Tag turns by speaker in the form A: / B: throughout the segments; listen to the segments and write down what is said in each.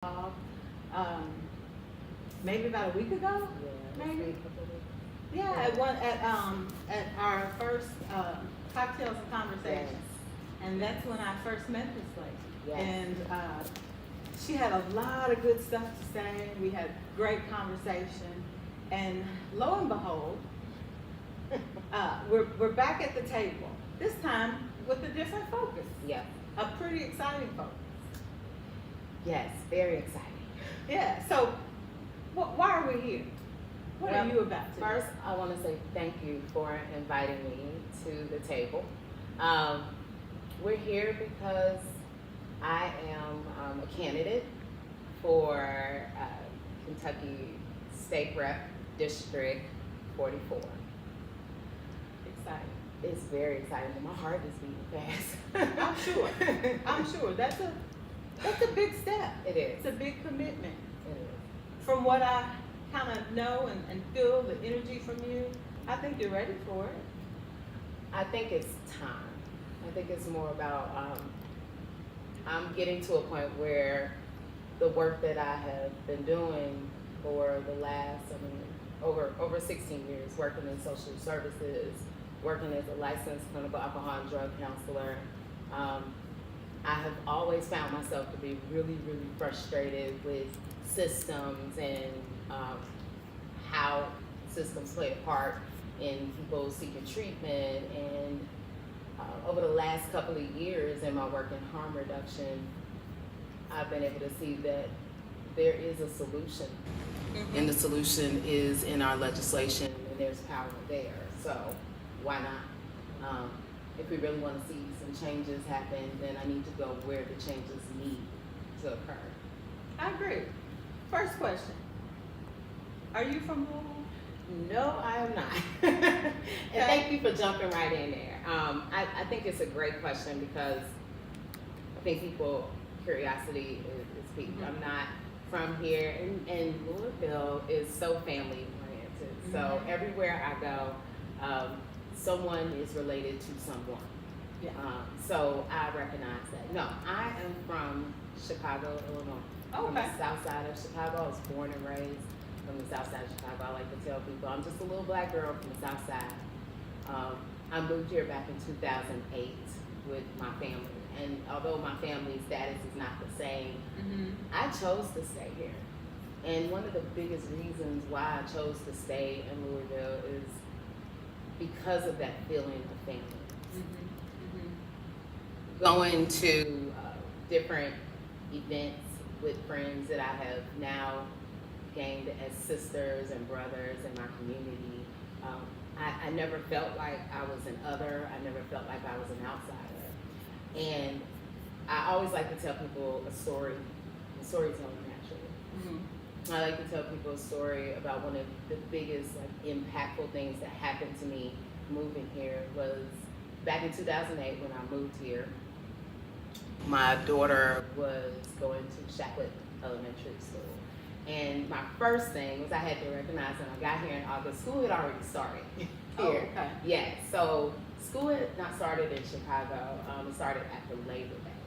A: um, maybe about a week ago.
B: Yeah,
A: Maybe.
B: Yeah.
A: At our first cocktails and conversations,
B: Yes.
A: and that's when I first met this lady.
B: Yes.
A: And she had a lot of good stuff to say. We had great conversation, and lo and behold, we're back at the table. This time with a different focus.
B: Yeah.
A: A pretty exciting focus.
B: Yes, very exciting.
A: Yeah. So, why are we here? What are you about today?
B: First, I want to say thank you for inviting me to the table. We're here because I am a candidate for Kentucky State Rep District 44.
A: Exciting.
B: It's very exciting, but my heart is beating fast.
A: I'm sure. I'm sure. That's a big step.
B: It is.
A: It's a big commitment.
B: It is.
A: From what I kind of know and feel the energy from you, I think you're ready for it.
B: I think it's time. I think it's more about I'm getting to a point where the work that I have been doing for the last, over 16 years, working in social services, working as a licensed clinical alcohol and drug counselor, I have always found myself to be really, really frustrated with systems and how systems play a part in people seeking treatment. And over the last couple of years in my work in harm reduction, I've been able to see that there is a solution. Mm-hmm. And the solution is in our legislation, and there's power there. So why not? If we really want to see some changes happen, then I need to go where the changes need to occur.
A: I agree. First question. Are you from Louisville?
B: No, I am not. And thank you for jumping right in there. I think it's a great question because I think curiosity is piqued. Mm-hmm. I'm not from here, and Louisville is so family oriented. Mm-hmm. So everywhere I go, someone is related to someone.
A: Yeah.
B: So I recognize that. No, I am from Chicago, Illinois.
A: Okay.
B: From the south side of Chicago. I was born and raised from the south side of Chicago. I like to tell people I'm just a little black girl from the south side. I moved here back in 2008 with my family. And although my family status is not the same, mm-hmm. I chose to stay here. And one of the biggest reasons why I chose to stay in Louisville is because of that feeling of family. Mm-hmm. Mm-hmm. Going to different events with friends that I have now gained as sisters and brothers in my community. I never felt like I was an other. I never felt like I was an outsider. And I always like to tell people a storytelling actually. Mm-hmm. I like to tell people a story about one of the biggest impactful things that happened to me moving here was back in 2008 when I moved here. My daughter was going to Shacklett Elementary School. And my first thing was I had to recognize when I got here in August, school had already started here.
A: Oh, okay.
B: Yeah, so school had not started in Chicago. It started after Labor Day.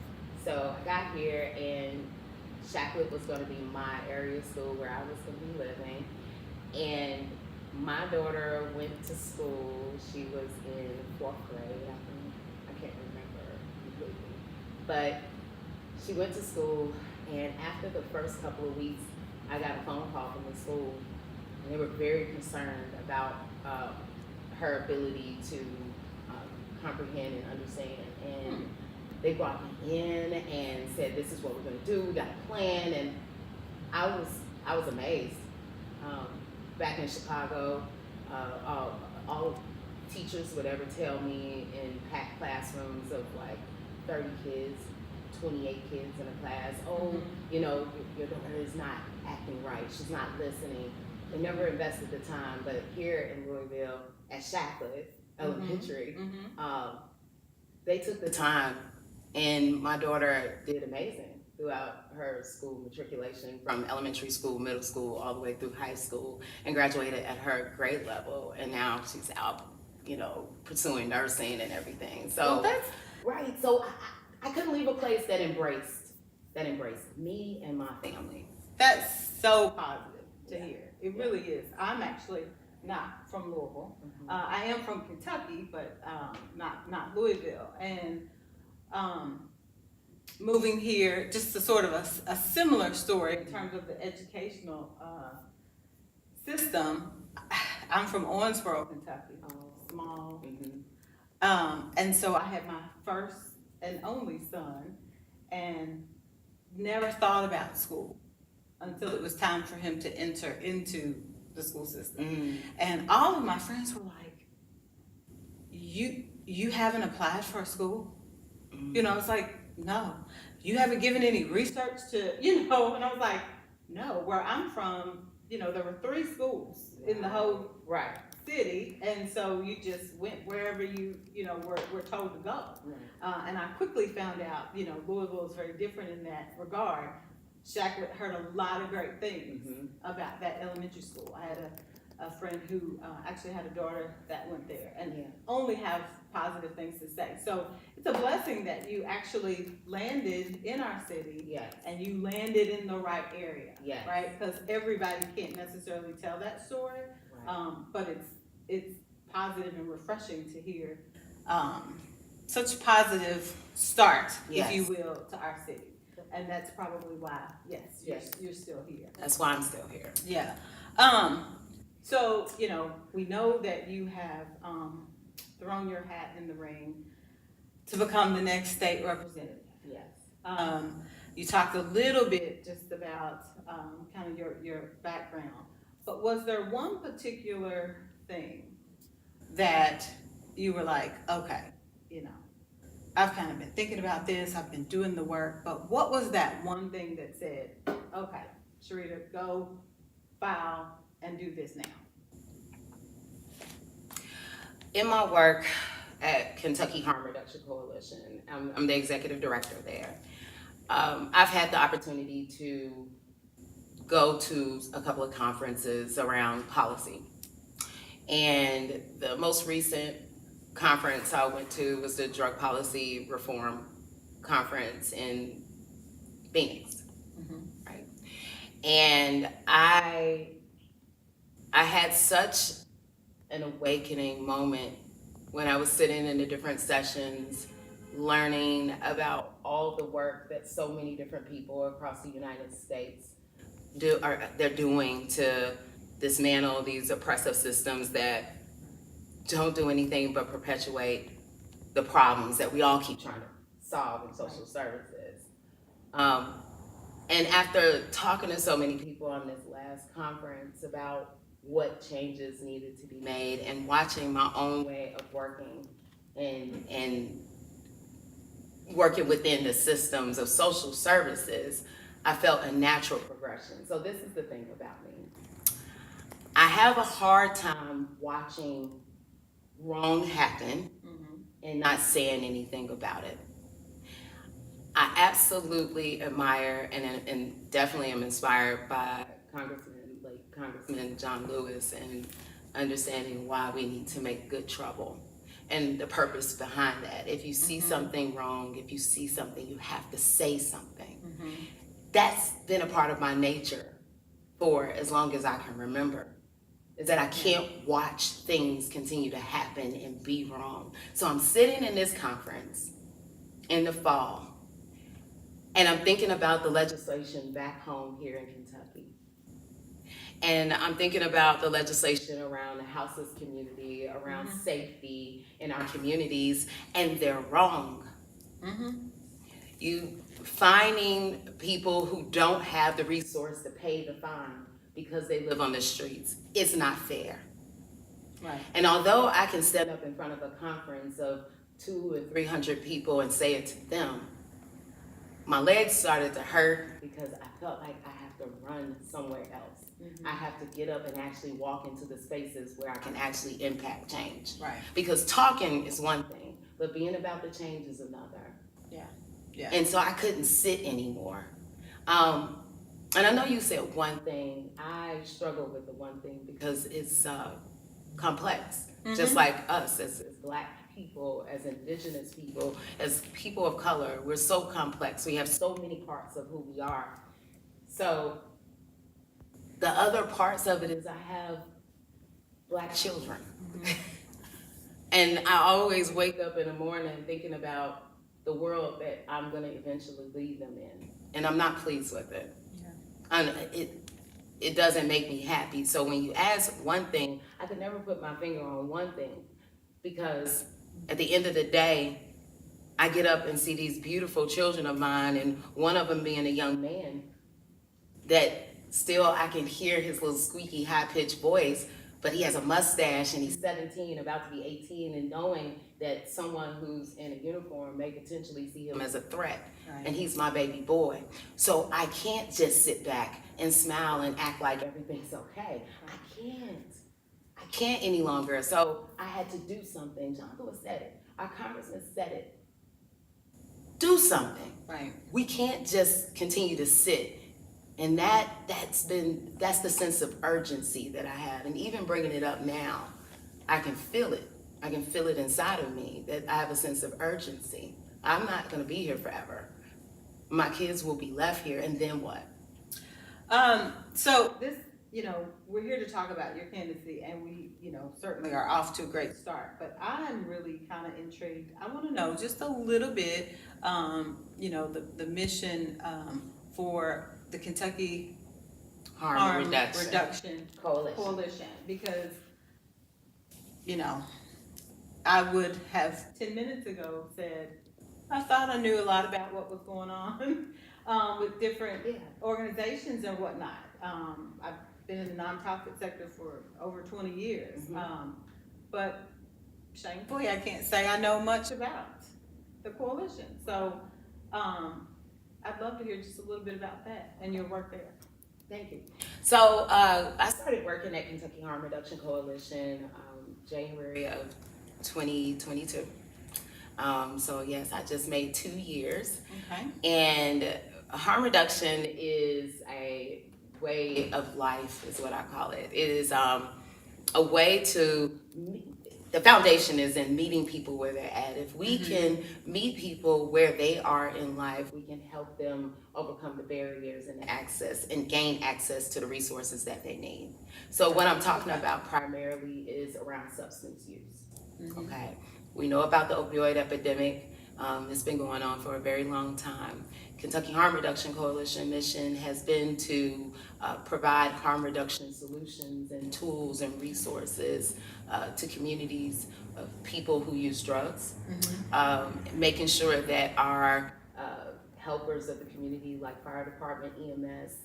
B: So I got here and Shacklett was going to be my area school where I was going to be living. And my daughter went to school. She was in 4th grade, I think. I can't remember completely. But she went to school, and after the first couple of weeks, I got a phone call from the school, and they were very concerned about her ability to comprehend and understand. And they brought me in and said, "This is what we're going to do. We got a plan." And I was amazed. Back in Chicago, all teachers would ever tell me in packed classrooms of 30 kids, 28 kids in a class, "Oh, your daughter is not acting right. She's not listening." They never invested the time, but here in Louisville at Shacklett Elementary, they took the time, and my daughter did amazing throughout her school matriculation from elementary school, middle school, all the way through high school, and graduated at her grade level, and now she's out, pursuing nursing and everything. So
A: well, that's
B: right. So I couldn't leave a place that embraced that embraced me and my family.
A: That's so positive to
B: Yeah.
A: hear. It really is. I'm actually not from Louisville. I am from Kentucky, but not Louisville. And moving here, just a sort of a similar story in terms of the educational system. I'm from Owensboro, Kentucky, small. And so I had my first and only son, and never thought about school until it was time for him to enter into the school system. And all of my friends were like, you haven't applied for a school? You know, it's like, no. You haven't given any research to, you know, and I was like, no. Where I'm from, you know, there were 3 schools in the whole city, and so you just went wherever you know, were told to go. And I quickly found out, you know, Louisville is very different in that regard. Shaq heard a lot of great things about that elementary school. I had a friend who actually had a daughter that went there, and only have positive things to say. So it's a blessing that you actually landed in our city, and you landed in the right area, right? Because everybody can't necessarily tell that story, but it's positive and refreshing to hear such positive start, if you will, to our city. And that's probably why, you're still here.
B: That's why I'm still here.
A: Yeah. So, you know, we know that you have thrown your hat in the ring to become the next state representative. You talked a little bit just about kind of your background, but was there one particular thing that you were like, okay, you know, I've kind of been thinking about this, I've been doing the work, but what was that one thing that said, okay, Shreeta, go file and do this now?
B: In my work at Kentucky Harm Reduction Coalition, I'm the executive director there. I've had the opportunity to go to a couple of conferences around policy. And the most recent conference I went to was the Drug Policy Reform Conference in Phoenix, right? And I had such an awakening moment when I was sitting in the different sessions, learning about all the work that so many different people across the United States they're doing to dismantle these oppressive systems that don't do anything but perpetuate the problems that we all keep trying to solve in social services. And after talking to so many people on this last conference about what changes needed to be made and watching my own way of working and working within the systems of social services, I felt a natural progression. So this is the thing about me. I have a hard time watching wrong happen and not saying anything about it. I absolutely admire and definitely am inspired by Congressman John Lewis and understanding why we need to make good trouble and the purpose behind that. If you see something wrong, if you see something, you have to say something. That's been a part of my nature for as long as I can remember, is that I can't watch things continue to happen and be wrong. So I'm sitting in this conference in the fall, and I'm thinking about the legislation back home here in Kentucky. And I'm thinking about the legislation around the houseless community, around safety in our communities, and they're wrong. You finding people who don't have the resource to pay the fine because they live on the streets, it's not fair. And although I can stand up in front of a conference of 200 and 300 people and say it to them, my legs started to hurt because I felt like I have to run somewhere else. I have to get up and actually walk into the spaces where I can actually impact change. Because talking is one thing, but being about the change is another. And so I couldn't sit anymore. And I know you said one thing. I struggle with the one thing because it's complex, just like us as Black people, as indigenous people, as people of color, we're so complex. We have so many parts of who we are. So the other parts of it is I have Black children. And I always wake up in the morning thinking about the world that I'm gonna eventually leave them in. And I'm not pleased with it.
A: Yeah.
B: And it doesn't make me happy. So when you ask one thing, I could never put my finger on one thing, because at the end of the day, I get up and see these beautiful children of mine, and one of them being a young man that still I can hear his little squeaky high-pitched voice, but he has a mustache and he's 17, about to be 18, and knowing that someone who's in a uniform may potentially see him as a threat.
A: Right.
B: And he's my baby boy. So I can't just sit back and smile and act like everything's okay. I can't any longer. So I had to do something. John Lewis said it. Our congressman said it. Do something.
A: Right.
B: We can't just continue to sit. And that's the sense of urgency that I have. And even bringing it up now, I can feel it. I can feel it inside of me that I have a sense of urgency. I'm not going to be here forever. My kids will be left here, and then what?
A: So this, we're here to talk about your candidacy, and we, certainly are off to a great start. But I'm really kind of intrigued. I want to know just a little bit, the mission for the Kentucky Harm Reduction Coalition, because, I would have 10 minutes ago said, I thought I knew a lot about what was going on with different organizations and whatnot. I've been in the nonprofit sector for over 20 years, but shamefully I can't say I know much about the coalition. So I'd love to hear just a little bit about that and your work there.
B: Thank you. So I started working at Kentucky Harm Reduction Coalition January of 2022. So yes, I just made 2 years.
A: Okay.
B: And harm reduction is a way of life, is what I call it. It is a way to, the foundation is in meeting people where they're at. If we can meet people where they are in life, we can help them overcome the barriers and access and gain access to the resources that they need. So what I'm talking about primarily is around substance use. Okay. We know about the opioid epidemic. It's been going on for a very long time. Kentucky Harm Reduction Coalition mission has been to provide harm reduction solutions and tools and resources to communities of people who use drugs, making sure that our helpers of the community, like fire department, EMS,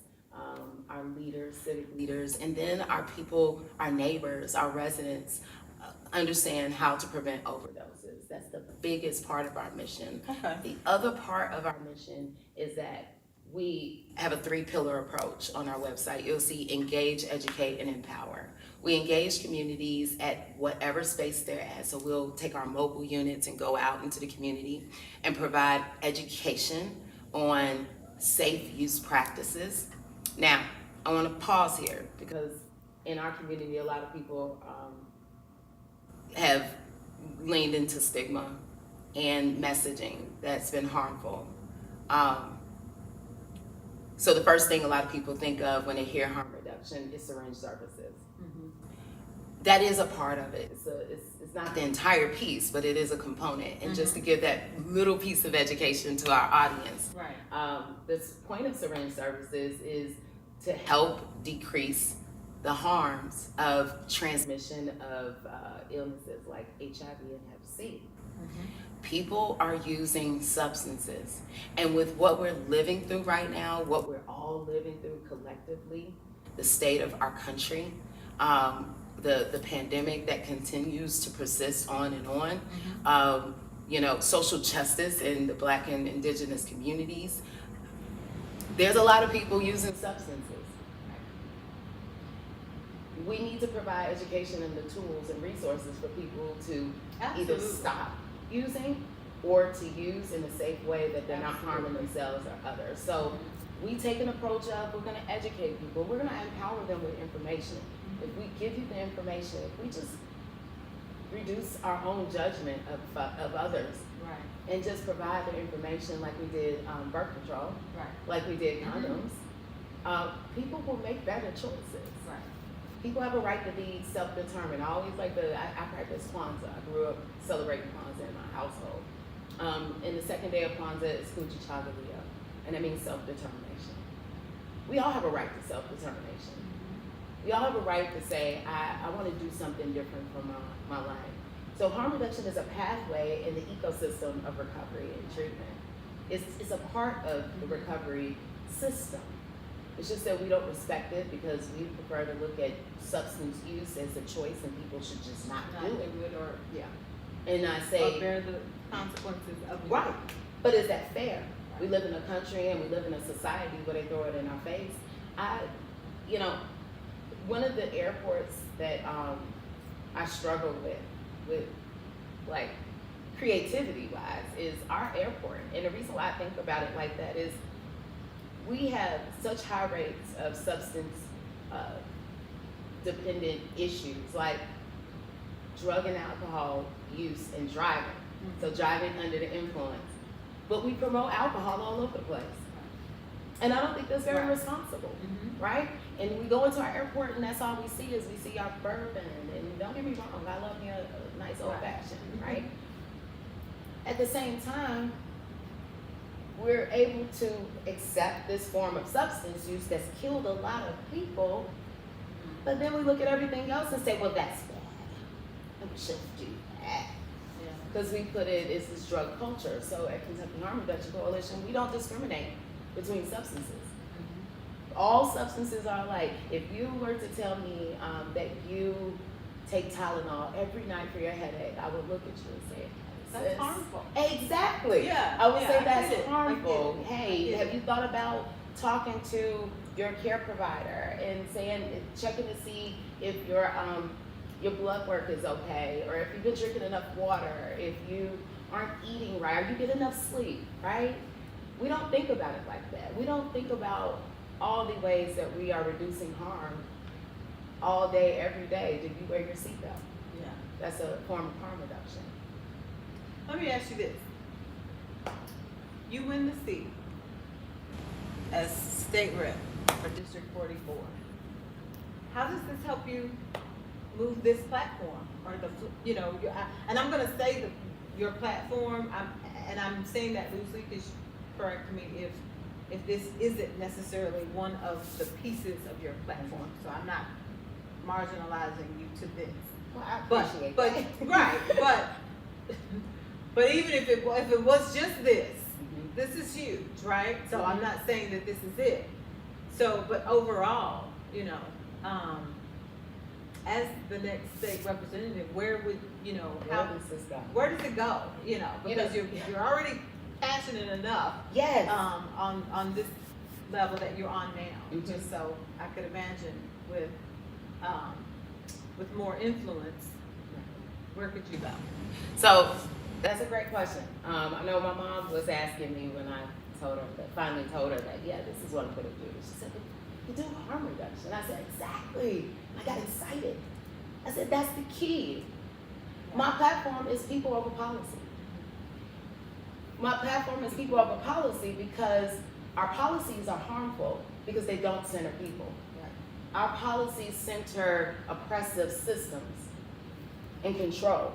B: our leaders, civic leaders, and then our people, our neighbors, our residents, understand how to prevent overdoses. That's the biggest part of our mission.
A: Okay.
B: The other part of our mission is that we have a 3-pillar approach on our website. You'll see engage, educate, and empower. We engage communities at whatever space they're at. So we'll take our mobile units and go out into the community and provide education on safe use practices. Now, I want to pause here because in our community, a lot of people have leaned into stigma and messaging that's been harmful. So the first thing a lot of people think of when they hear harm reduction is syringe services. That is a part of it. It's not the entire piece, but it is a component. And just to give that little piece of education to our audience, the point of syringe services is to help decrease the harms of transmission of illnesses like HIV and Hep C. People are using substances. And with what we're living through right now, what we're all living through collectively, the state of our country, the pandemic that continues to persist on and on, social justice in the Black and Indigenous communities, there's a lot of people using substances. We need to provide education and the tools and resources for people to either stop using or to use in a safe way that they're not harming themselves or others. So we take an approach of, we're gonna educate people, we're gonna empower them with information. If we give you the information, if we just reduce our own judgment of others
A: Right.
B: and just provide the information like we did birth control,
A: Right.
B: like we did condoms, people will make better choices.
A: Right.
B: People have a right to be self-determined. I always I practice Kwanzaa. I grew up celebrating Kwanzaa in my household. And the second day of Kwanzaa is Kujichagulia, and that means self-determination. We all have a right to self-determination. We all have a right to say, I want to do something different for my life. So harm reduction is a pathway in the ecosystem of recovery and treatment. It's a part of the recovery system. It's just that we don't respect it because we prefer to look at substance use as a choice and people should just not do it.
A: Or yeah.
B: And I
A: Or
B: say,
A: bear the consequences of it.
B: right, but is that fair? We live in a country and we live in a society where they throw it in our face. One of the airports that I struggle with like creativity wise is our airport. And the reason why I think about it like that is we have such high rates of substance dependent issues like drug and alcohol use and driving. So driving under the influence. But we promote alcohol all over the place. And I don't think that's very responsible, right? And we go into our airport and that's all we see is we see our bourbon. And don't get me wrong, I love me a nice old fashioned, right? At the same time, we're able to accept this form of substance use that's killed a lot of people, but then we look at everything else and say, well, that's bad. And we shouldn't do that. Because we put it, it's this drug culture. So at Kentucky Harm Reduction Coalition, we don't discriminate between substances. All substances are alike. If you were to tell me that you take Tylenol every night for your headache, I would look at you and say,
A: That's harmful.
B: Exactly.
A: Yeah.
B: I would
A: yeah,
B: say
A: I
B: that's
A: get it.
B: harmful.
A: I
B: Hey,
A: get
B: have
A: it.
B: you thought about talking to your care provider and checking to see if your blood work is okay, or if you've been drinking enough water, if you aren't eating right, or you get enough sleep, right? We don't think about it like that. We don't think about all the ways that we are reducing harm all day, every day. Did you wear your seatbelt?
A: Yeah.
B: That's a form of harm reduction.
A: Let me ask you this. You win the seat as state rep for District 44. How does this help you move this platform or and I'm going to say your platform, I'm saying that loosely because correct me if this isn't necessarily one of the pieces of your platform. So I'm not marginalizing you to this.
B: Well, I appreciate that.
A: Right, but even if it was just this, this is huge, right? So I'm not saying that this is it. So, but overall, as the next state representative, where would
B: Where does this go?
A: where does it go? Because you're already passionate enough.
B: Yes.
A: On this level that you're on now. Just so I could imagine with more influence, where could you go?
B: So that's a great question. I know my mom was asking me when I finally told her that, yeah, this is what I'm going to do. She said, you do harm reduction. I said, exactly. I got excited. I said, that's the key. My platform is people over policy. My platform is people over policy because our policies are harmful because they don't center people. Our policies center oppressive systems and control.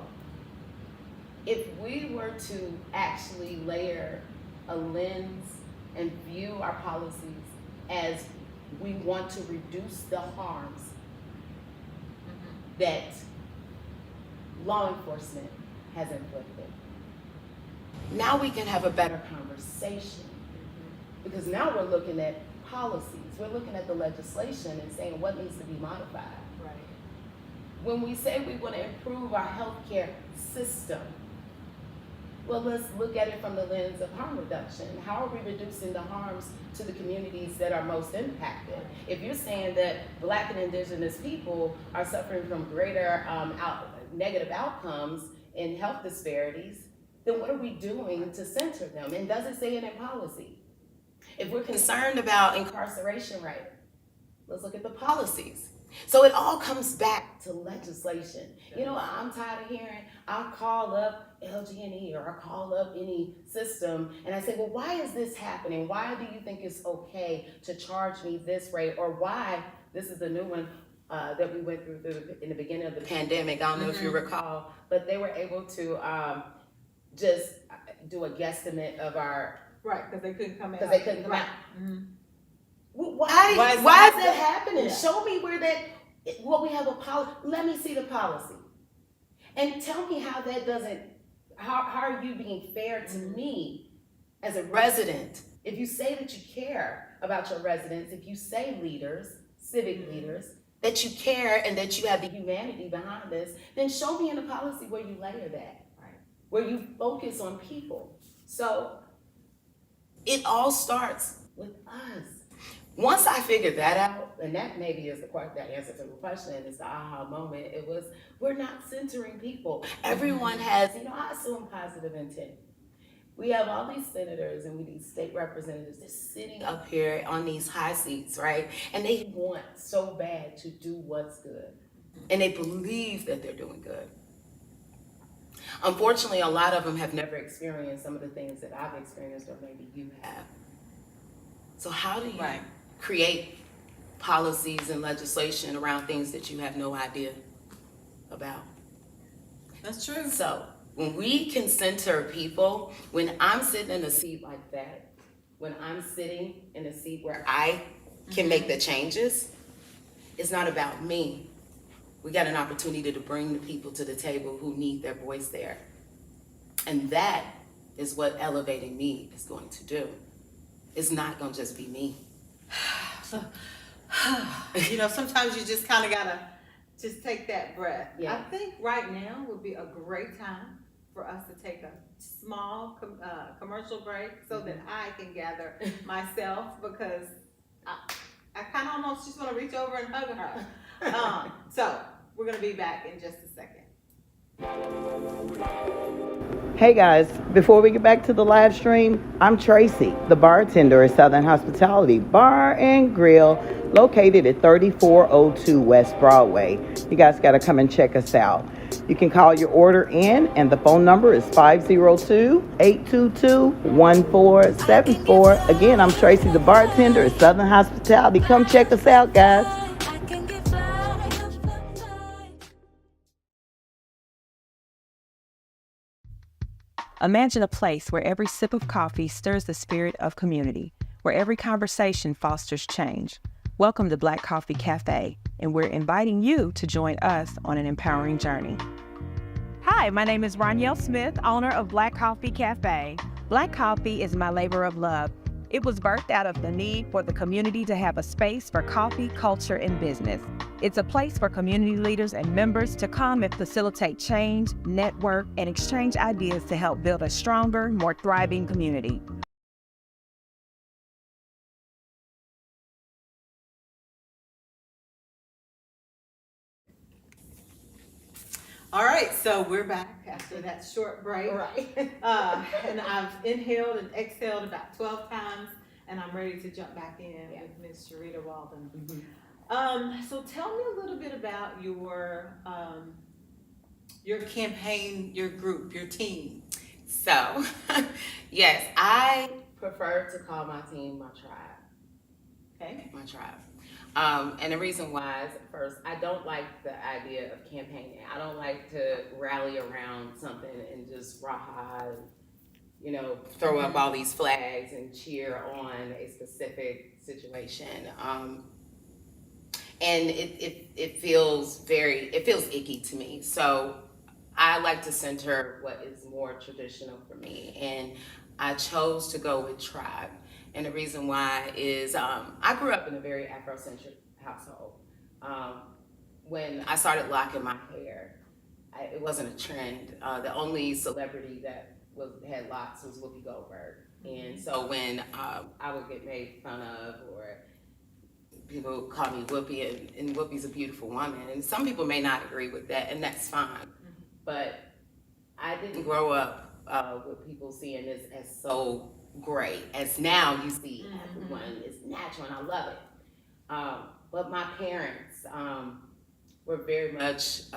B: If we were to actually layer a lens and view our policies as we want to reduce the harms that law enforcement has inflicted, now we can have a better conversation. Because now we're looking at policies, we're looking at the legislation and saying what needs to be modified.
A: Right.
B: When we say we want to improve our healthcare system, well, let's look at it from the lens of harm reduction. How are we reducing the harms to the communities that are most impacted? If you're saying that Black and Indigenous people are suffering from greater negative outcomes in health disparities, then what are we doing to center them? And does it say it in policy? If we're concerned about incarceration rate, Let's look at the policies. So it all comes back to legislation. You know, I'm tired of hearing, I'll call up LG&E or I'll call up any system and I say, well, why is this happening? Why do you think it's okay to charge me this rate? Or why, this is the new one that we went through in the beginning of the pandemic. I don't know if you recall, but they were able to just do a guesstimate of our.
A: Right, because they couldn't come out.
B: Because they couldn't come out.
A: Mm-hmm.
B: Why is that happening? Yeah. Show me where we have a policy. Let me see the policy. And tell me how that doesn't, how are you being fair to me as a resident? If you say that you care about your residents, if you say leaders, civic leaders, that you care and that you have the humanity behind this, then show me in the policy where you layer that, right? Where you focus on people. So it all starts with us. Once I figured that out, and that maybe is that answer to the question, is the aha moment, it was, we're not centering people. Everyone has, I assume positive intent. We have all these senators and these state representatives that's sitting up here on these high seats, right? And they want so bad to do what's good. And they believe that they're doing good. Unfortunately, a lot of them have never experienced some of the things that I've experienced, or maybe you have. So how do you create policies and legislation around things that you have no idea about?
A: That's true.
B: So when we can center people, when I'm sitting in a seat like that, when I'm sitting in a seat where I can make the changes, it's not about me. We got an opportunity to bring the people to the table who need their voice there. And that is what elevating me is going to do. It's not going to just be me.
A: Sometimes you just kind of got to just take that breath.
B: Yeah.
A: I think right now would be a great time for us to take a small commercial break so that I can gather myself, because I kind of almost just want to reach over and hug her. So we're going to be back in just a second.
C: Hey guys, before we get back to the live stream, I'm Tracy, the bartender at Southern Hospitality Bar and Grill, located at 3402 West Broadway. You guys got to come and check us out. You can call your order in, and the phone number is 502-822-1474. Again, I'm Tracy, the bartender at Southern Hospitality. Come check us out, guys.
D: Imagine a place where every sip of coffee stirs the spirit of community, where every conversation fosters change. Welcome to Black Coffee Cafe, and we're inviting you to join us on an empowering journey.
E: Hi, my name is Ronielle Smith, owner of Black Coffee Cafe. Black Coffee is my labor of love. It was birthed out of the need for the community to have a space for coffee, culture, and business. It's a place for community leaders and members to come and facilitate change, network, and exchange ideas to help build a stronger, more thriving community.
A: All right, so we're back after that short break.
B: Right.
A: And I've inhaled and exhaled about 12 times, and I'm ready to jump back in with Ms. Shreeta Waldon. So tell me a little bit about your campaign, your group, your team.
B: So, yes, I prefer to call my team my tribe.
A: Okay.
B: My tribe. And the reason why is, first, I don't like the idea of campaigning. I don't like to rally around something and just throw up all these flags and cheer on a specific situation. And it feels icky to me. So I like to center what is more traditional for me. And I chose to go with tribe. And the reason why is I grew up in a very Afrocentric household. When I started locking my hair, it wasn't a trend. The only celebrity that had locks was Whoopi Goldberg. And so when I would get made fun of, or people call me Whoopi, and Whoopi's a beautiful woman, and some people may not agree with that, and that's fine. But I didn't grow up with people seeing this as so great as now you see everyone is natural, and I love it. But my parents were very much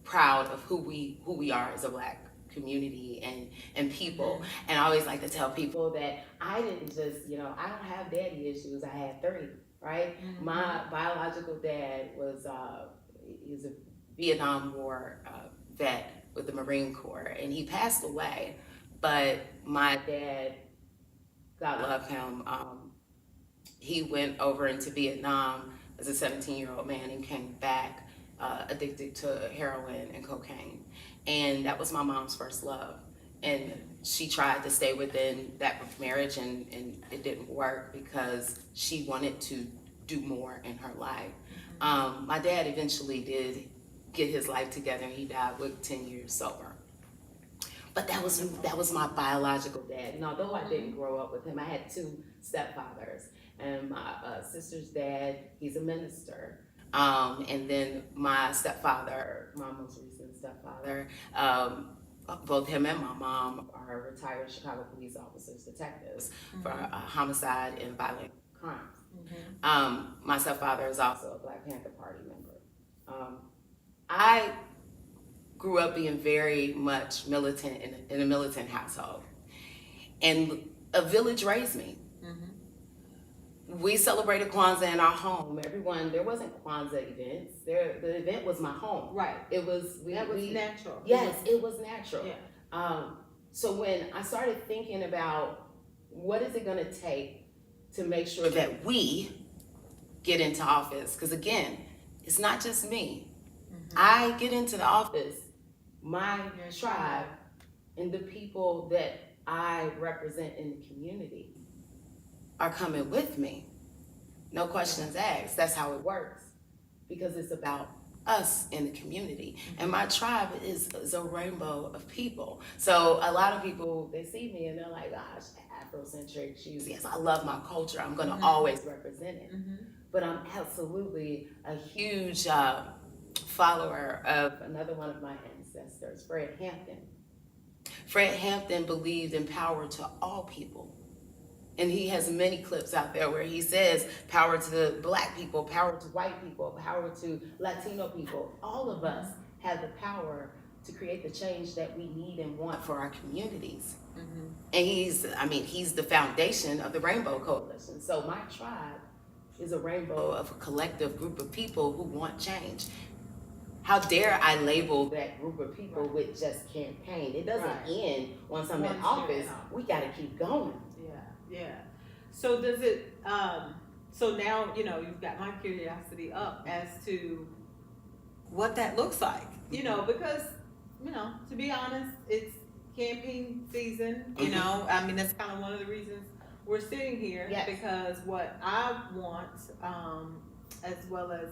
B: proud of who we are as a Black community and people. And I always like to tell people that I didn't just, I don't have daddy issues. I had 3, right? My biological dad was he's a Vietnam War vet with the Marine Corps, and he passed away. But my dad, God love him, he went over into Vietnam as a 17-year-old man and came back addicted to heroin and cocaine. And that was my mom's first love. And she tried to stay within that marriage, and it didn't work because she wanted to do more in her life. My dad eventually did get his life together, and he died with 10 years sober. But that was my biological dad. And although I didn't grow up with him, I had 2 stepfathers. And my sister's dad, he's a minister. And then my stepfather, my most recent stepfather, both him and my mom are retired Chicago police officers, detectives for homicide and violent crimes. My stepfather is also a Black Panther Party member. I grew up being very much militant in a militant household, and a village raised me. We celebrated Kwanzaa in our home. There wasn't Kwanzaa events. The event was my home.
A: Right.
B: It was,
A: that was natural.
B: Yes, it was natural.
A: Yeah.
B: So when I started thinking about what is it gonna take to make sure that we get into office, because again, it's not just me. I get into the office, my tribe and the people that I represent in the community are coming with me. No questions asked. That's how it works, because it's about us in the community. And my tribe is a rainbow of people. So a lot of people, they see me and they're like, gosh, Afrocentric shoes. Yes, I love my culture. I'm gonna always represent it. But I'm absolutely a huge follower of another one of my ancestors, Fred Hampton. Fred Hampton believed in power to all people. And he has many clips out there where he says power to Black people, power to white people, power to Latino people. All of us have the power to create the change that we need and want for our communities. And he's the foundation of the Rainbow Coalition. So my tribe is a rainbow of a collective group of people who want change. How dare I label that group of people with just campaign? It doesn't end once I'm in office. We gotta keep going.
A: Yeah. So does it, so now, you've got my curiosity up as to what that looks like, because, to be honest, it's campaign season, that's kind of one of the reasons we're sitting here, because what I want, as well as,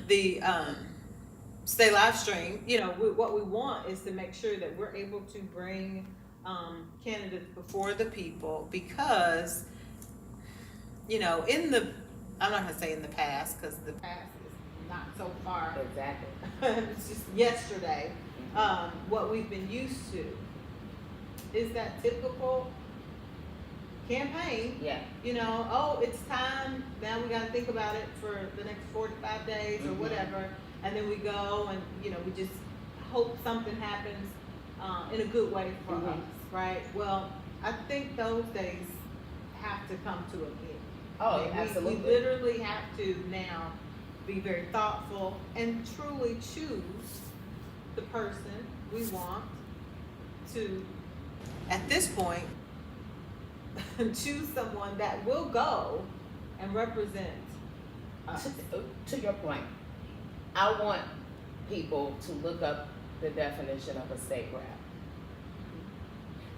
A: the, Stay live stream, what we want is to make sure that we're able to bring candidates before the people, because I'm not gonna say in the past, because the past is not so far.
B: Exactly.
A: It's just yesterday. What we've been used to is that typical campaign. It's time now, we got to think about it for the next 45 days or whatever, and then we go and we just hope something happens in a good way for us, right? Well, I think those days have to come to an end.
B: Oh, absolutely.
A: We literally have to now be very thoughtful and truly choose the person we want to, at this point, choose someone that will go and represent us.
B: To your point, I want people to look up the definition of a state rep.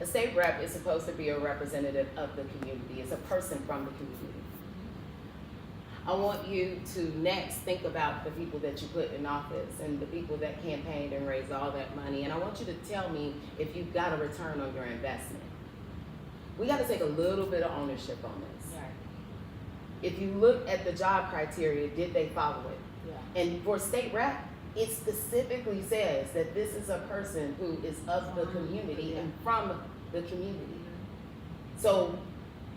B: A state rep is supposed to be a representative of the community. It's a person from the community. I want you to next think about the people that you put in office and the people that campaigned and raised all that money. And I want you to tell me if you've got a return on your investment. We got to take a little bit of ownership on this.
A: Right.
B: If you look at the job criteria, did they follow it?
A: Yeah.
B: And for state rep, it specifically says that this is a person who is of the community and from the community. So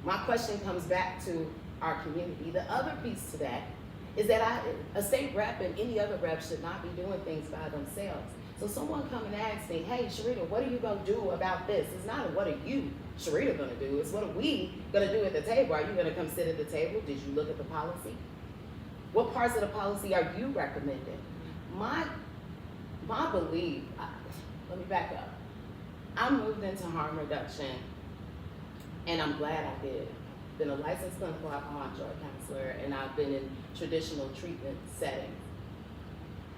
B: my question comes back to, our community. The other piece to that is that a state rep and any other rep should not be doing things by themselves. So someone come and ask me, hey, Shreeta, what are you gonna do about this? It's not a what are you, Shreeta, gonna do, it's what are we gonna do at the table? Are you gonna come sit at the table? Did you look at the policy? What parts of the policy are you recommending? My belief, let me back up. I moved into harm reduction, and I'm glad I did. Been a licensed clinical alcohol and drug counselor, and I've been in traditional treatment settings.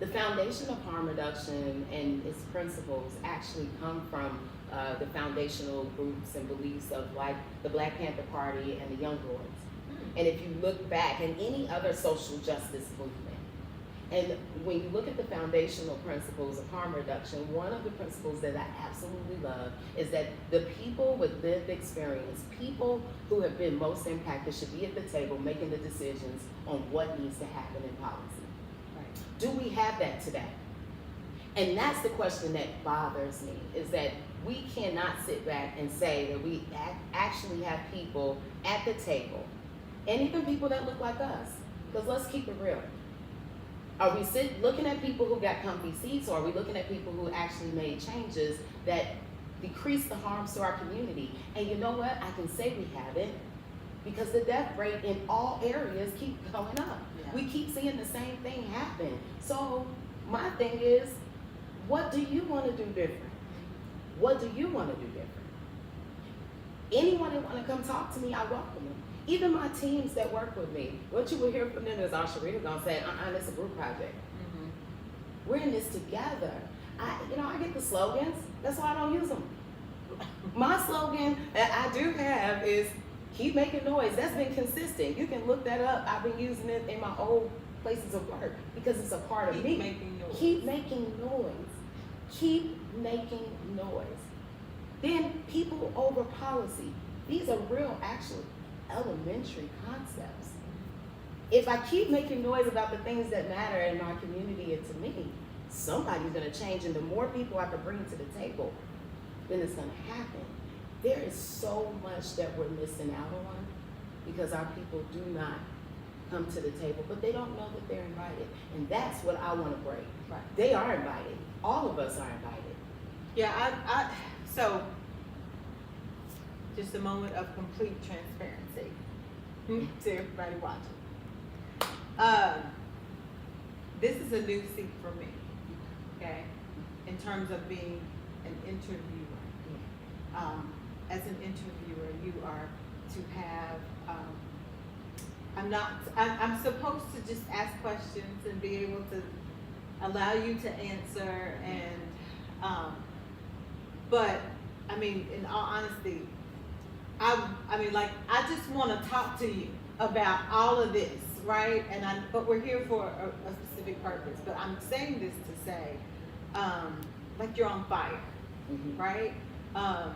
B: The foundation of harm reduction and its principles actually come from the foundational groups and beliefs of like the Black Panther Party and the Young Lords. And if you look back in any other social justice movement, and when you look at the foundational principles of harm reduction, one of the principles that I absolutely love is that the people with lived experience, people who have been most impacted, should be at the table making the decisions on what needs to happen in policy. Right. Do we have that today? And that's the question that bothers me, is that we cannot sit back and say that we actually have people at the table, and even people that look like us, because let's keep it real. Are we looking at people who got comfy seats, or are we looking at people who actually made changes that decrease the harms to our community? And you know what? I can say we haven't, because the death rate in all areas keep going up. Yeah. We keep seeing the same thing happen. So my thing is, what do you want to do different? What do you want to do different? Anyone that want to come talk to me, I welcome them. Even my teams that work with me, what you will hear from them is, oh, Shreeta gonna say, it's a group project. Mm-hmm. We're in this together. I get the slogans, that's why I don't use them. My slogan that I do have is, keep making noise. That's been consistent. You can look that up. I've been using it in my old places of work because it's a part of me.
A: Making noise.
B: Keep making noise. Keep making noise. Then people over policy. These are real, actually, elementary concepts. If I keep making noise about the things that matter in my community and to me, somebody's gonna change, and the more people I can bring to the table, then it's gonna happen. There is so much that we're missing out on because our people do not come to the table, but they don't know that they're invited. And that's what I wanna break. Right. They are invited. All of us are invited.
A: Yeah, so just a moment of complete transparency to everybody watching. This is a new seat for me, okay? In terms of being an interviewer. As an interviewer, you are to have, I'm supposed to just ask questions and be able to allow you to answer, and, but, I mean, in all honesty, I just want to talk to you about all of this, right? But we're here for a specific purpose. But I'm saying this to say, like you're on fire, mm-hmm. right? And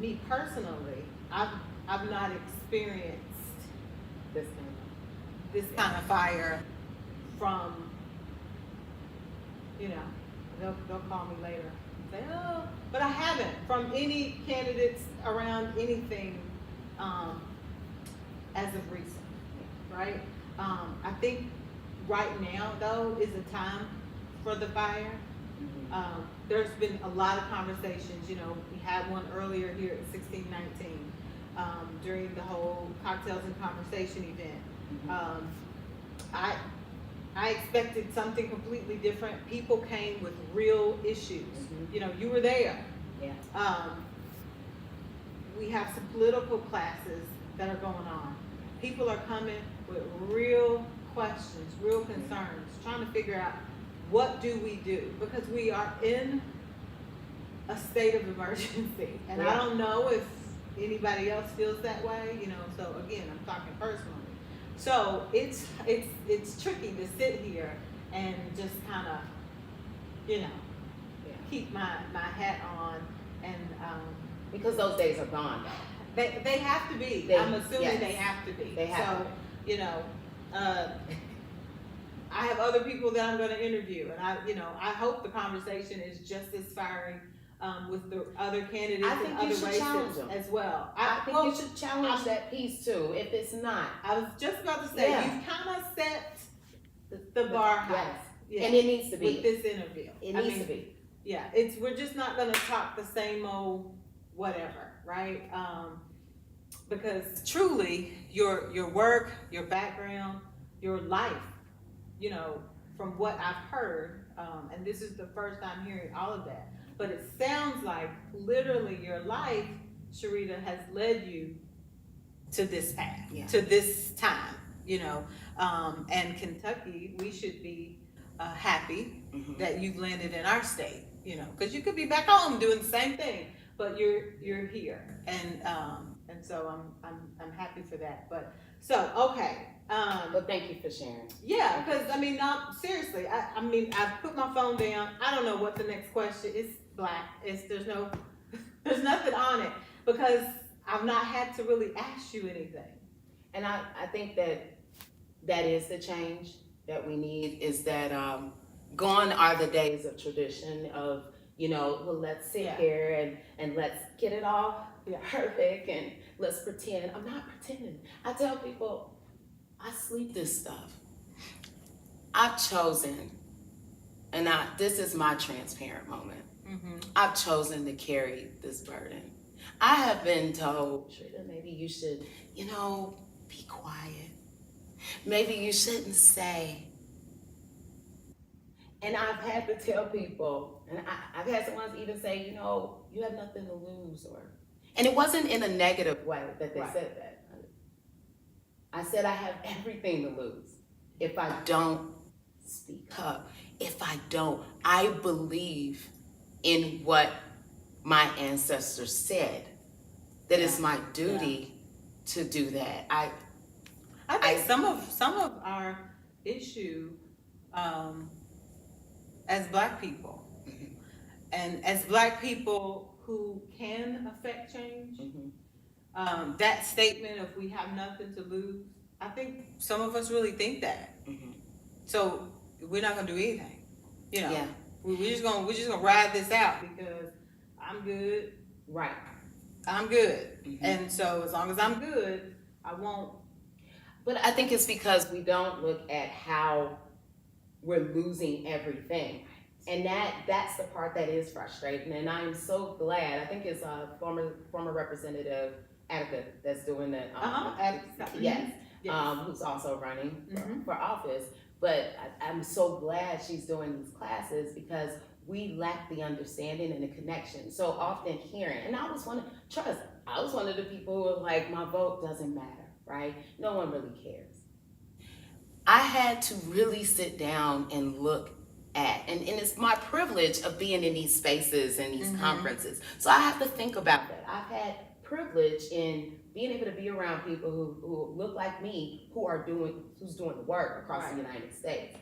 A: me personally, I've not experienced this kind of fire from, they'll call me later and say, oh, but I haven't from any candidates around anything as of recent, right? I think right now, though, is a time for the fire. Mm-hmm. There's been a lot of conversations. We had one earlier here at 1619 during the whole Cocktails and Conversation event. Mm-hmm. I expected something completely different. People came with real issues. Mm-hmm. You were there. Yeah. We have some political classes that are going on. People are coming with real questions, real concerns, trying to figure out what do we do, because we are in a state of emergency. And yeah. I don't know if anybody else feels that way, so again, I'm talking personally. So it's tricky to sit here and just kind of, keep my hat on, and
B: because those days are gone though.
A: They have to be. I'm assuming yes. They have to be.
B: They have to be.
A: I have other people that I'm going to interview, and I hope the conversation is just as fiery with the other candidates
B: I think
A: and
B: you
A: other
B: should challenge
A: races
B: them.
A: as well.
B: I think you should challenge that piece too, if it's not.
A: I was just about to say,
B: Yeah.
A: you've kind of set the bar high.
B: Yes.
A: Yeah.
B: And it needs to be.
A: With this interview.
B: It needs to be.
A: Yeah, we're just not gonna talk the same old whatever, right? Because truly, your work, your background, your life, you know, from what I've heard, and this is the first time hearing all of that, but it sounds like literally your life, Shreeta, has led you to this path, to this time, you know, and Kentucky, we should be happy that you've landed in our state, you know, because you could be back home doing the same thing, but you're here, and so I'm happy for that. But so okay.
B: But thank you for sharing.
A: Yeah, because I mean, seriously, I mean, I've put my phone down. I don't know what the next question is. Black. There's nothing on it because I've not had to really ask you anything.
B: And I think that is the change that we need, is that gone are the days of tradition of, you know, well, let's sit here and let's get it all perfect and let's pretend. I'm not pretending. I tell people, I sleep this stuff. I've chosen, and this is my transparent moment. I've chosen to carry this burden. I have been told, Shreeta, maybe you should, you know, be quiet. Maybe you shouldn't say. And I've had to tell people, and I've had someone even say, you know, you have nothing to lose, and it wasn't in a negative way that they said that. I said I have everything to lose if I don't speak up. If I don't, I believe in what my ancestors said, that it's my duty to do that.
A: I think some of our issue as Black people, and as Black people who can affect change, that statement of we have nothing to lose, I think some of us really think that. So we're not gonna do anything, you know. Yeah. We're just gonna ride this out because I'm good.
B: Right.
A: I'm good. And so as long as I'm good, I won't.
B: But I think it's because we don't look at how we're losing everything. And that's the part that is frustrating. And I am so glad. I think it's a former representative Attica that's doing that. Yes. Who's also running for office. But I'm so glad she's doing these classes because we lack the understanding and the connection. So often hearing, and I was one of the people who were like, my vote doesn't matter, right? No one really cares. I had to really sit down and look at, and it's my privilege of being in these spaces and these conferences. So I have to think about that. I've had privilege in being able to be around people who look like me, who's doing the work across the United States.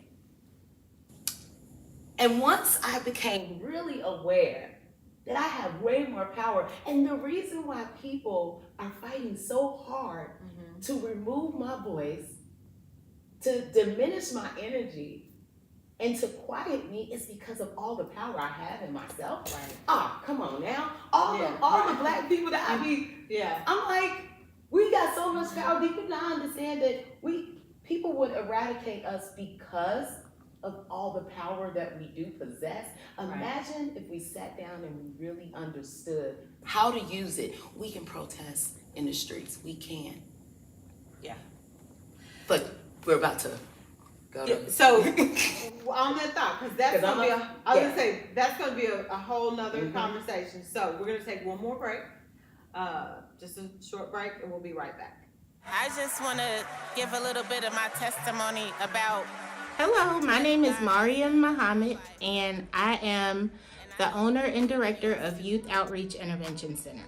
B: And once I became really aware that I have way more power, and the reason why people are fighting so hard to remove my voice, to diminish my energy, and to quiet me is because of all the power I have in myself. Come on now. All the Black people that I meet, I'm like, we got so much power. Do you not understand that people would eradicate us because of all the power that we do possess? Imagine if we sat down and we really understood how to use it. We can protest in the streets. We can. Yeah. But we're about to go to...
A: So, on that thought, because that's going to be that's going to be a whole nother conversation. So, we're going to take one more break. Just a short break, and we'll be right back.
F: I just want to give a little bit of my testimony about...
G: Hello, my name is Mariam Muhammad, and I am the owner and director of Youth Outreach Intervention Center.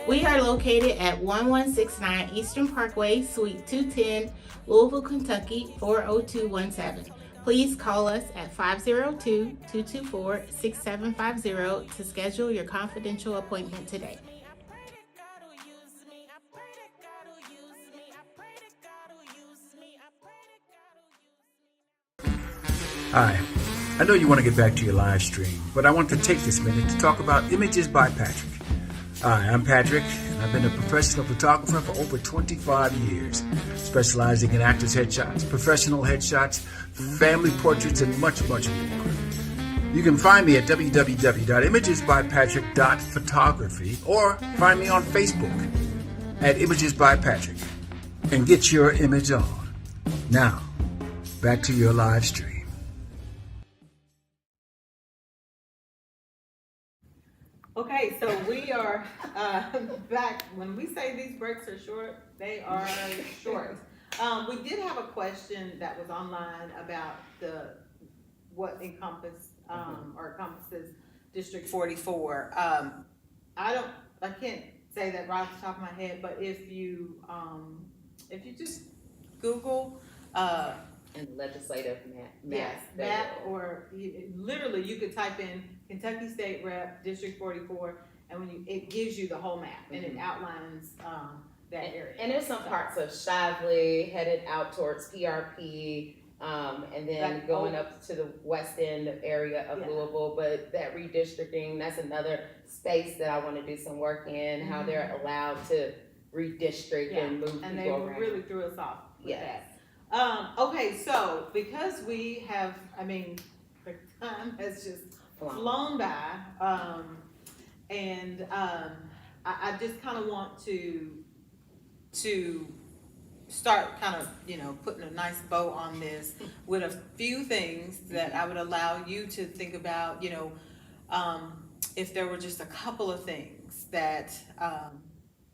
G: We are located at 1169 Eastern Parkway, Suite 210, Louisville, Kentucky, 40217. Please call us at 502-224-6750 to schedule your confidential appointment today.
H: Hi. I know you want to get back to your live stream, but I want to take this minute to talk about Images by Patrick. Hi, I'm Patrick, and I've been a professional photographer for over 25 years, specializing in actors' headshots, professional headshots, family portraits, and much, much more. You can find me at www.imagesbypatrick.photography or find me on Facebook at Images by Patrick and get your image on. Now, back to your live stream.
A: Okay, so we are back. When we say these breaks are short, they are short. We did have a question that was online about what encompasses District 44. I can't say that right off the top of my head, but if you just Google
B: And legislative
A: yes, map, or literally you could type in Kentucky State Rep District 44, and it gives you the whole map, and it outlines that area.
B: And there's some parts of Shively headed out towards PRP, and then going up to the west end area of Louisville. But that redistricting, that's another space that I want to do some work in, how they're allowed to redistrict and move
A: and
B: people
A: they
B: around.
A: really threw us off with
B: Yes.
A: that. Okay, so because we have, the time has just flown by, and I just kind of want to start kind of, putting a nice bow on this with a few things that I would allow you to think about, if there were just a couple of things that,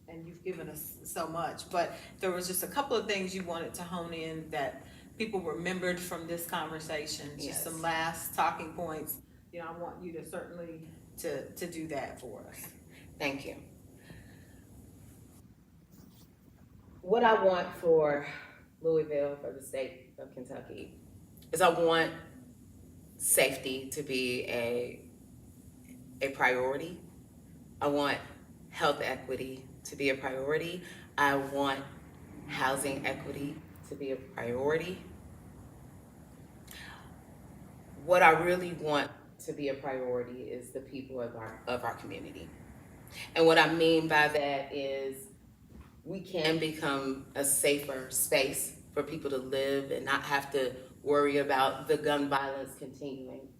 A: and you've given us so much, but there was just a couple of things you wanted to hone in that people remembered from this conversation, just some last talking points. I want you to certainly to do that for us.
B: Thank you. What I want for Louisville, for the state of Kentucky, is I want safety to be a priority. I want health equity to be a priority. I want housing equity to be a priority. What I really want to be a priority is the people of our community. And what I mean by that is we can become a safer space for people to live and not have to worry about the gun violence continuing.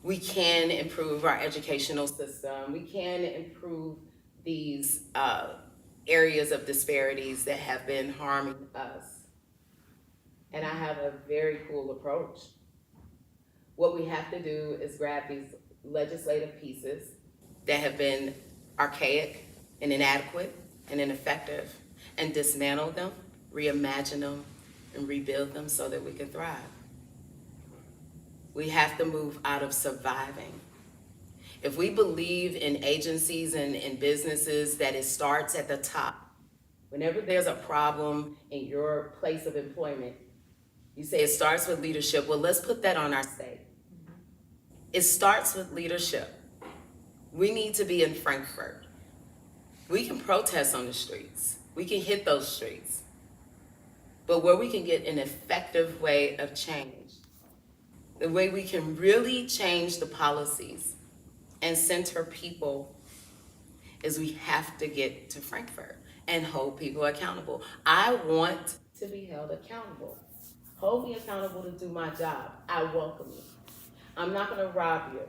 B: We can improve our educational system. We can improve these areas of disparities that have been harming us. And I have a very cool approach. What we have to do is grab these legislative pieces that have been archaic and inadequate and ineffective and dismantle them, reimagine them, and rebuild them so that we can thrive. We have to move out of surviving. If we believe in agencies and in businesses that it starts at the top, whenever there's a problem in your place of employment, you say it starts with leadership. Well, let's put that on our state. It starts with leadership. We need to be in Frankfurt. We can protest on the streets. We can hit those streets. But where we can get an effective way of change, the way we can really change the policies and center people, is we have to get to Frankfurt and hold people accountable. I want to be held accountable. Hold me accountable to do my job. I welcome you. I'm not gonna rob you.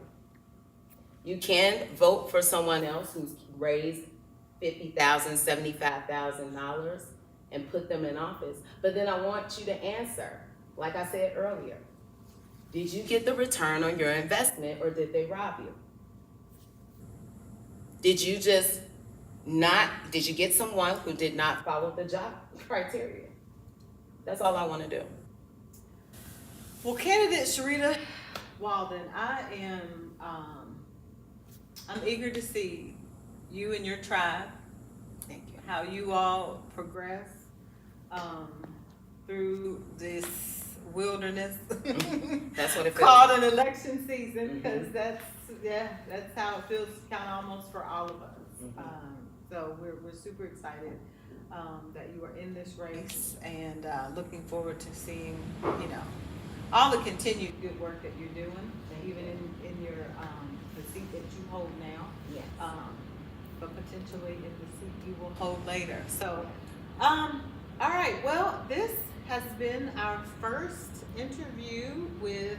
B: You can vote for someone else who's raised $50,000, $75,000 and put them in office. But then I want you to answer, like I said earlier, did you get the return on your investment or did they rob you? Did you get someone who did not follow the job criteria? That's all I want to do.
A: Well, candidate Shreeta Waldon, I'm eager to see you and your tribe.
B: Thank you.
A: How you all progress through this wilderness.
B: That's what it feels
A: called an election season, because that's how it feels, kind of almost for all of us. So we're super excited that you are in this race, and looking forward to seeing all the continued good work that you're doing, even in your, the seat that you hold now.
B: Yes.
A: But potentially in the seat you will hold later. So, all right, well, this has been our first interview with,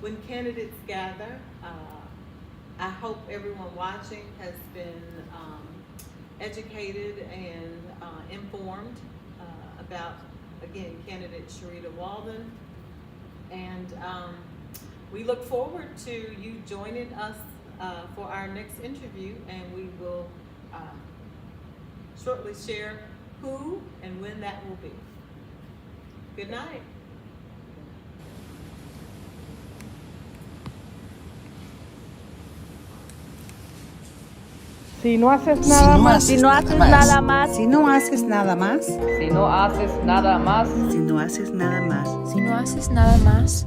A: When Candidates Gather. I hope everyone watching has been educated and informed about, again, candidate Shreeta Waldon. And we look forward to you joining us for our next interview, and we will shortly share who and when that will be. Good night.
I: Si no haces nada más.
J: Si no haces nada más.
I: Si no haces nada más.
J: Si no haces nada más.
I: Si no haces nada más.
K: Si no haces nada más.